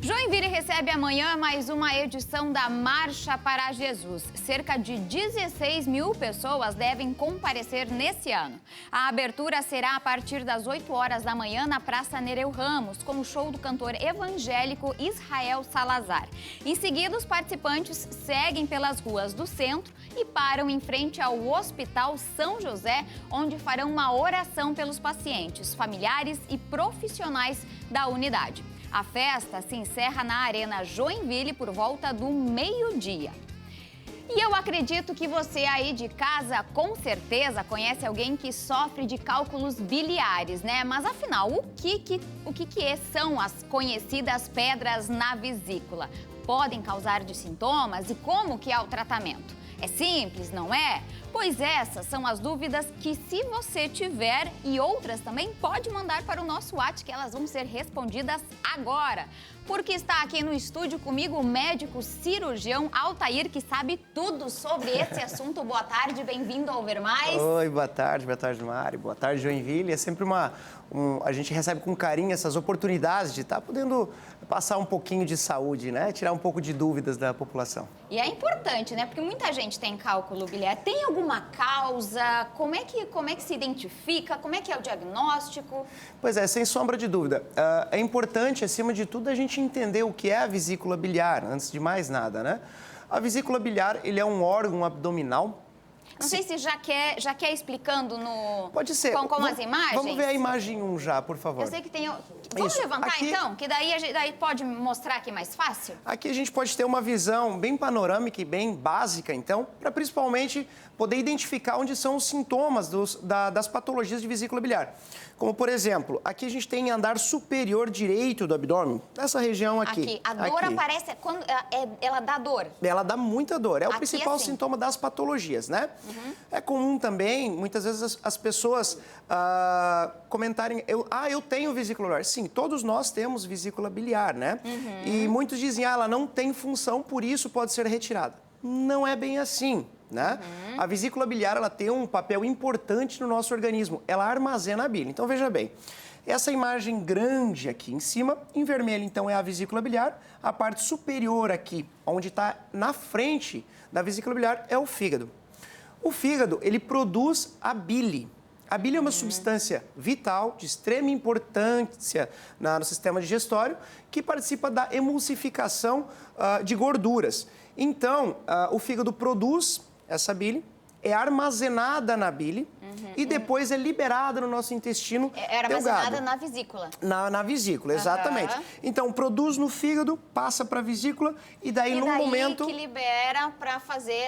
Joinville recebe amanhã mais uma edição da Marcha para Jesus. Cerca de 16 mil pessoas devem comparecer nesse ano. A abertura será a partir das 8 horas da manhã na Praça Nereu Ramos, com o show do cantor evangélico Israel Salazar. Em seguida, os participantes seguem pelas ruas do centro e param em frente ao Hospital São José, onde farão uma oração pelos pacientes, familiares e profissionais da unidade. A festa se encerra na Arena Joinville por volta do meio-dia. E eu acredito que você aí de casa, com certeza, conhece alguém que sofre de cálculos biliares, né? Mas afinal, o que são as conhecidas pedras na vesícula? Podem causar de sintomas e como que é o tratamento? É simples, não é? Pois essas são as dúvidas que, se você tiver e outras também, pode mandar para o nosso WhatsApp, que elas vão ser respondidas agora. Porque está aqui no estúdio comigo o médico cirurgião Altair, que sabe tudo sobre esse assunto. Boa tarde, bem-vindo ao Ver Mais. Oi, boa tarde, Mari, boa tarde, Joinville. É sempre a gente recebe com carinho essas oportunidades de estar podendo passar um pouquinho de saúde, né? Tirar um pouco de dúvidas da população. E é importante, né? Porque muita gente tem cálculo biliar. Tem alguma causa? Como é que se identifica? Como é que é o diagnóstico? Pois é, sem sombra de dúvida. É importante, acima de tudo, a gente entender o que é a vesícula biliar, antes de mais nada, né? A vesícula biliar, ele é um órgão abdominal. Não sei se já quer explicando no... Pode ser. Com as imagens. Vamos ver a imagem 1 já, por favor. Eu sei que tem... Vamos Isso. levantar Aqui, então? Que daí pode mostrar aqui mais fácil? Aqui a gente pode ter uma visão bem panorâmica e bem básica, então, para principalmente poder identificar onde são os sintomas das patologias de vesícula biliar. Como, por exemplo, aqui a gente tem andar superior direito do abdômen, nessa região aqui. A dor aparece quando ela dá dor? Ela dá muita dor, é o Aqui, principal assim. sintoma das patologias, né? Uhum. É comum também, muitas vezes, as pessoas comentarem, eu tenho vesícula biliar. Sim, todos nós temos vesícula biliar, né? Uhum. E muitos dizem, ela não tem função, por isso pode ser retirada. Não é bem assim, né? Uhum. A vesícula biliar, ela tem um papel importante no nosso organismo. Ela armazena a bile. Então, veja bem, essa imagem grande aqui em cima, em vermelho, então, é a vesícula biliar. A parte superior aqui, onde está na frente da vesícula biliar, é o fígado. O fígado, ele produz a bile. A bile é uma substância vital, de extrema importância no sistema digestório, que participa da emulsificação de gorduras. Então, o fígado produz essa bile, é armazenada na bile e depois é liberada no nosso intestino delgado. É armazenada na vesícula. Na vesícula, exatamente. Então, produz no fígado, passa para a vesícula e daí num momento... que libera para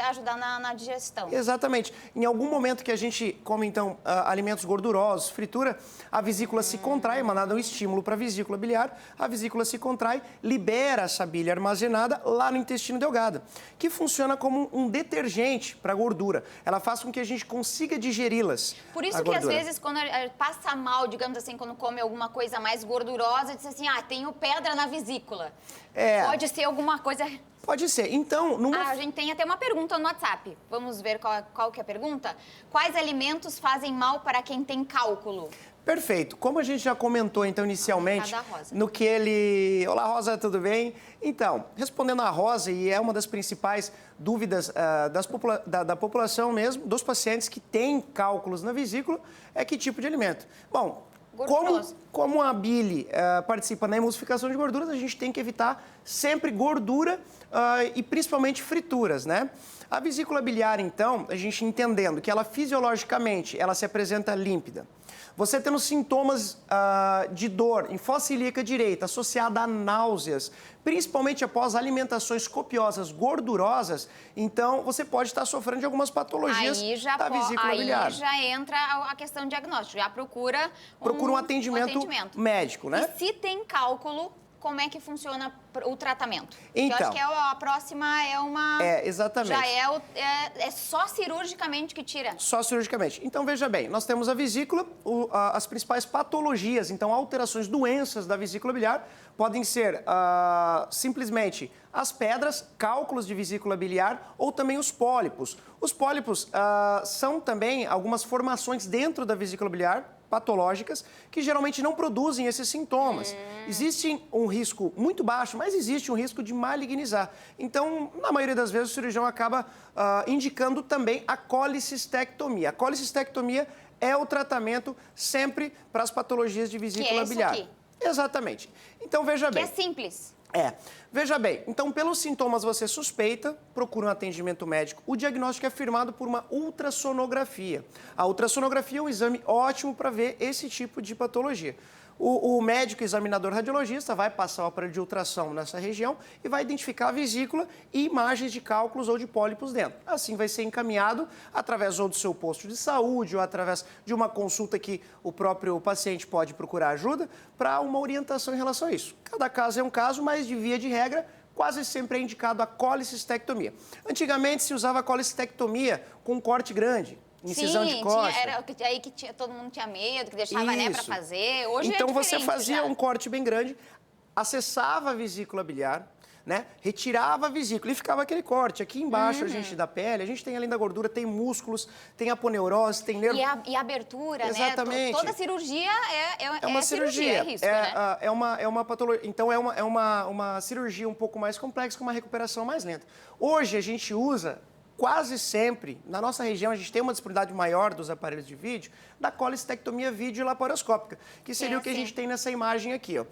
ajudar na digestão. Exatamente. Em algum momento que a gente come, então, alimentos gordurosos, fritura, a vesícula se contrai, mandado um estímulo para a vesícula biliar, a vesícula se contrai, libera essa bile armazenada lá no intestino delgado, que funciona como um detergente para a gordura. Ela faz com que a gente consiga digeri-las. Por isso que, às vezes, quando passa mal, digamos assim, quando come alguma coisa mais gordurosa, diz assim, tenho pedra na vesícula. Pode ser alguma coisa... Pode ser. Então, a gente tem até uma pergunta no WhatsApp. Vamos ver qual que é a pergunta? Quais alimentos fazem mal para quem tem cálculo? Perfeito. Como a gente já comentou, então, inicialmente, no que ele... Olá, Rosa, tudo bem? Então, respondendo a Rosa, e é uma das principais dúvidas da população mesmo, dos pacientes que têm cálculos na vesícula, é que tipo de alimento? Bom, como a bile participa na emulsificação de gorduras, a gente tem que evitar sempre gordura e principalmente frituras, né? A vesícula biliar, então, a gente entendendo que ela fisiologicamente ela se apresenta límpida. Você tendo sintomas de dor em fossa ilíaca direita associada a náuseas, principalmente após alimentações copiosas, gordurosas, então você pode estar sofrendo de algumas patologias da vesícula biliar. Aí já entra a questão diagnóstica, já procura um atendimento médico, né? E se tem cálculo, como é que funciona o tratamento? Então, eu acho que a próxima exatamente. Já é só cirurgicamente que tira? Só cirurgicamente. Então, veja bem, nós temos a vesícula, as principais patologias, então alterações, doenças da vesícula biliar, podem ser simplesmente as pedras, cálculos de vesícula biliar ou também os pólipos. Os pólipos são também algumas formações dentro da vesícula biliar, patológicas que geralmente não produzem esses sintomas. Existe um risco muito baixo, mas existe um risco de malignizar. Então, na maioria das vezes, o cirurgião acaba indicando também a colicistectomia. A colicistectomia é o tratamento sempre para as patologias de vesícula biliar. Aqui. Exatamente. Então, veja bem. Que é simples. Veja bem, então pelos sintomas você suspeita, procura um atendimento médico. O diagnóstico é firmado por uma ultrassonografia. A ultrassonografia é um exame ótimo para ver esse tipo de patologia. O médico examinador radiologista vai passar o aparelho de ultrassom nessa região e vai identificar a vesícula e imagens de cálculos ou de pólipos dentro. Assim vai ser encaminhado através ou do seu posto de saúde ou através de uma consulta que o próprio paciente pode procurar ajuda para uma orientação em relação a isso. Cada caso é um caso, mas de via de regra, quase sempre é indicado a colicistectomia. Antigamente se usava a colicistectomia com um corte grande. Incisão de costa. Era aí que todo mundo tinha medo, que deixava, né, para fazer. Hoje então é você fazia já. um corte bem grande, acessava a vesícula biliar, né? Retirava a vesícula e ficava aquele corte. Aqui embaixo a gente da pele, a gente tem além da gordura, tem músculos, tem aponeurose, tem nervo. E a abertura, exatamente, né? Toda cirurgia é uma cirurgia. É risco, né? É uma patologia. Então é uma cirurgia um pouco mais complexa, com uma recuperação mais lenta. Hoje a gente usa quase sempre, na nossa região, a gente tem uma disponibilidade maior dos aparelhos de vídeo, da colicistectomia videolaparoscópica, que seria o que a gente tem nessa imagem aqui. Ó.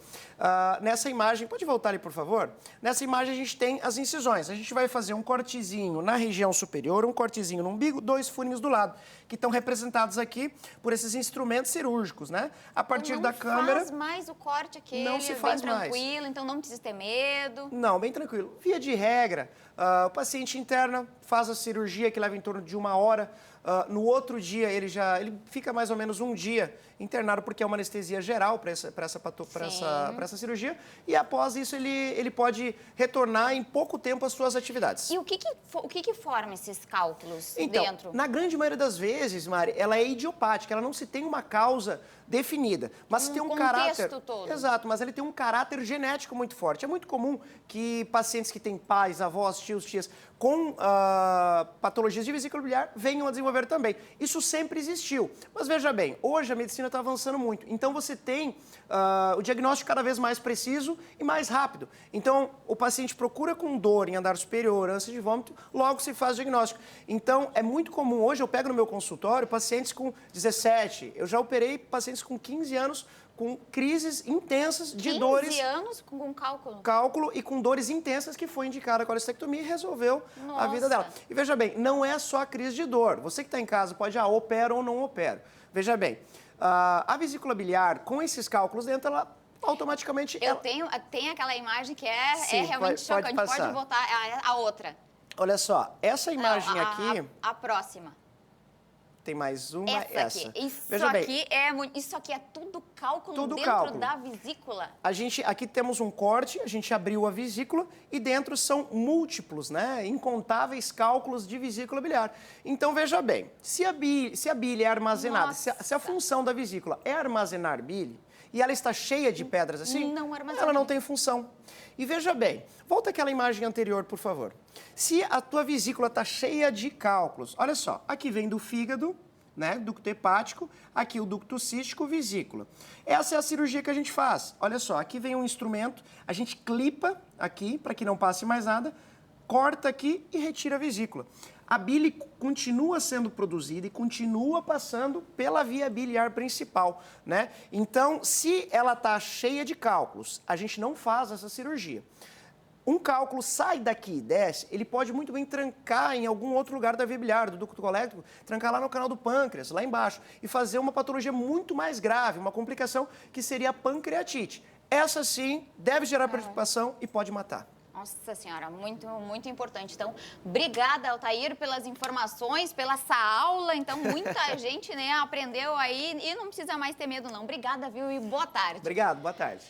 Nessa imagem, pode voltar ali, por favor? Nessa imagem a gente tem as incisões. A gente vai fazer um cortezinho na região superior, um cortezinho no umbigo, 2 furinhos do lado, que estão representados aqui por esses instrumentos cirúrgicos, né? A partir da câmera... Não faz mais o corte aqui, não se faz bem tranquilo, mais. Então não precisa ter medo. Não, bem tranquilo. Via de regra, o paciente interna, faz a cirurgia que leva em torno de 1 hora. No outro dia, ele fica mais ou menos 1 dia internado, porque é uma anestesia geral para essa cirurgia. E após isso, ele pode retornar em pouco tempo às suas atividades. E o que forma esses cálculos então, dentro? Na grande maioria das vezes, Mari, ela é idiopática, ela não se tem uma causa definida, mas se tem um caráter... todo. Exato, mas ele tem um caráter genético muito forte. É muito comum que pacientes que têm pais, avós, tios, tias com patologias de vesícula biliar venham a desenvolver também. Isso sempre existiu. Mas veja bem, hoje a medicina está avançando muito. Então você tem o diagnóstico cada vez mais preciso e mais rápido. Então o paciente procura com dor em andar superior, ânsia de vômito, logo se faz o diagnóstico. Então é muito comum, hoje eu pego no meu consultório pacientes com 17, eu já operei pacientes com 15 anos com crises intensas de dores... 15 anos com cálculo? Cálculo e com dores intensas que foi indicada a colicistectomia e resolveu a vida dela. E veja bem, não é só a crise de dor. Você que está em casa pode, opera ou não opera. Veja bem, a vesícula biliar, com esses cálculos dentro, ela automaticamente... Tem aquela imagem que Sim, realmente chocante. Pode botar a outra. Olha só, essa imagem aqui... A próxima. Tem mais uma, essa. Isso aqui é tudo cálculo tudo dentro cálculo. da vesícula? Aqui temos um corte, a gente abriu a vesícula e dentro são múltiplos, né? Incontáveis cálculos de vesícula biliar. Então, veja bem, se a bile é armazenada, se a função da vesícula é armazenar bile, e ela está cheia de pedras assim, ela não tem função. E veja bem, volta àquela imagem anterior, por favor. Se a tua vesícula está cheia de cálculos, olha só, aqui vem do fígado, né, ducto hepático, aqui o ducto cístico, vesícula. Essa é a cirurgia que a gente faz. Olha só, aqui vem um instrumento, a gente clipa aqui, para que não passe mais nada, corta aqui e retira a vesícula. A bile continua sendo produzida e continua passando pela via biliar principal, né? Então, se ela está cheia de cálculos, a gente não faz essa cirurgia. Um cálculo sai daqui e desce, ele pode muito bem trancar em algum outro lugar da via biliar, do ducto colético, trancar lá no canal do pâncreas, lá embaixo, e fazer uma patologia muito mais grave, uma complicação que seria a pancreatite. Essa sim deve gerar preocupação e pode matar. Nossa Senhora, muito, muito importante. Então, obrigada, Altair, pelas informações, pela essa aula. Então, muita gente, né, aprendeu aí e não precisa mais ter medo, não. Obrigada, viu? E boa tarde. Obrigado, boa tarde.